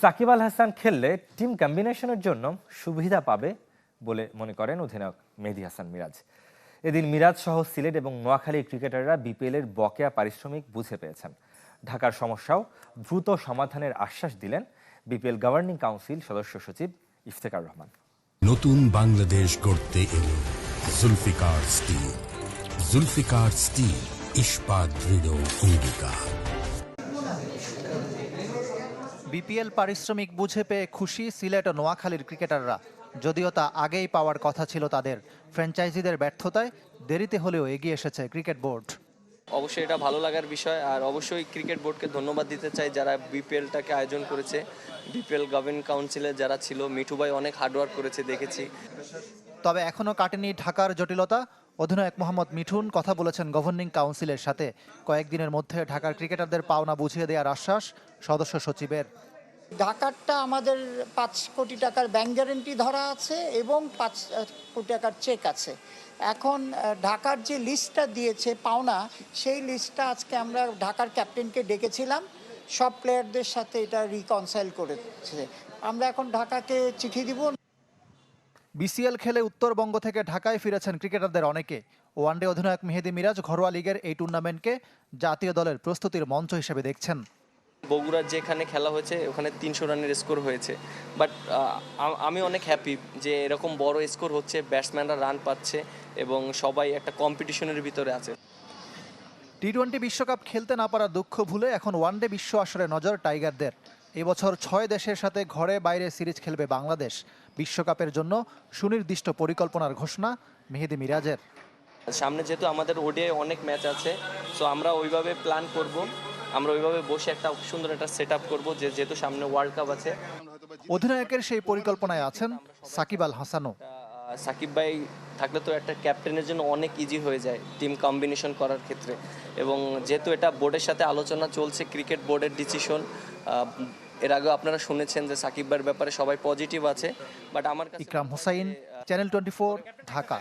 সাকিব আল হাসান খেললে টিম কম্বিনেশনের জন্য সুবিধা পাবে বলে মনে করেন অধিনায়ক মেহেদী হাসান মিরাজ। এদিন মিরাজ সহ সিলেট এবং নোয়াখালীর ক্রিকেটাররা বিপিএলের বকেয়া পারিশ্রমিক বুঝে পেয়েছেন। ঢাকার সমস্যাও দ্রুত সমাধানের আশ্বাস দিলেন বিপিএল গভর্নিং কাউন্সিল সদস্য সচিব ইফতেখার রহমান। নতুন বাংলাদেশ গড়তে এলো জুলফিকার স্টিল। জুলফিকার স্টিল, ইস্পাত দৃঢ় অঙ্গীকার। বিপিএল পারিশ্রমিক বুঝে পেয়ে খুশি সিলেট ও নোয়াখালীর ক্রিকেটাররা। যদিও তা আগেই পাওয়ার কথা ছিল তাদের, ফ্র্যাঞ্চাইজিদের ব্যর্থতায় দেরিতে হলেও এগিয়ে এসেছে ক্রিকেট বোর্ড। অবশ্যই এটা ভালো লাগার বিষয়, আর অবশ্যই ক্রিকেট বোর্ডকে ধন্যবাদ দিতে চাই যারা বিপিএলটাকে আয়োজন করেছে। বিপিএল গভর্নিং কাউন্সিলে যারা ছিল, মিঠু ভাই অনেক হার্ডওয়ার্ক করেছে দেখেছি। তবে এখনও কাটেনি ঢাকার জটিলতা। অধিনায়ক মোহাম্মদ মিঠুন কথা বলেছেন গভর্নিং কাউন্সিলের সাথে। কয়েকদিনের মধ্যে ঢাকার ক্রিকেটারদের পাওনা বুঝিয়ে দেওয়ার আশ্বাস সদস্য সচিবের। ঢাকারটা আমাদের 5 কোটি টাকার ব্যাংক গ্যারেন্টি ধরা আছে এবং 5 কোটি টাকার চেক আছে। এখন ঢাকার যে লিস্টটা দিয়েছে পাওনা, সেই লিস্টটা আজকে আমরা ঢাকার ক্যাপ্টেনকে ডেকেছিলাম, সব প্লেয়ারদের সাথে এটা রিকনসাইল করেছে। আমরা এখন ঢাকাকে চিঠি দিব। বিসিএল খেলে উত্তরবঙ্গ থেকে ঢাকায় ফিরেছেন ক্রিকেটারদের অনেকে। ওয়ানডে অধিনায়ক মেহেদী মিরাজ ঘরোয়া লিগের এই টুর্নামেন্টকে জাতীয় দলের প্রস্তুতির মঞ্চ হিসেবে দেখছেন। বগুড়ার যেখানে খেলা হয়েছে ওখানে 300 রানের স্কোর হয়েছে, বাট আমি অনেক হ্যাপি যে এরকম বড় স্কোর হচ্ছে, ব্যাটসম্যানরা রান পাচ্ছে এবং সবাই একটা কম্পিটিশনের ভিতরে আছে। টি-20 বিশ্বকাপ খেলতে না পারার দুঃখ ভুলে এখন ওয়ানডে বিশ্ব আসরে নজর টাইগারদের। এবছর 6 দেশের সাথে ঘরে বাইরে সিরিজ খেলবে বাংলাদেশ। বিশ্বকাপের জন্য সুনির্দিষ্ট পরিকল্পনার ঘোষণা মেহেদী মিরাজের। সামনে যেহেতু আমাদের ওডিআই অনেক ম্যাচ আছে, সো আমরা ওইভাবে প্ল্যান করব, আমরা ওইভাবে বসে একটা সুন্দর একটা সেট আপ করবো, যেহেতু সামনে ওয়ার্ল্ড কাপ আছে। অধিনায়কের সেই পরিকল্পনায় আছেন সাকিব আল হাসানও। সাকিব ভাই থাকলে তো একটা ক্যাপ্টেনের জন্য অনেক ইজি হয়ে যায় টিম কম্বিনেশন করার ক্ষেত্রে, এবং যেহেতু এটা বোর্ডের সাথে আলোচনা চলছে, ক্রিকেট বোর্ডের ডিসিশন। এর আগেও আপনারা শুনেছেন যে সাকিব ভাইয়ের ব্যাপারে সবাই পজিটিভ আছে, বাট আমার কাছে ইকরাম হোসাইন, চ্যানেল 24, ঢাকা।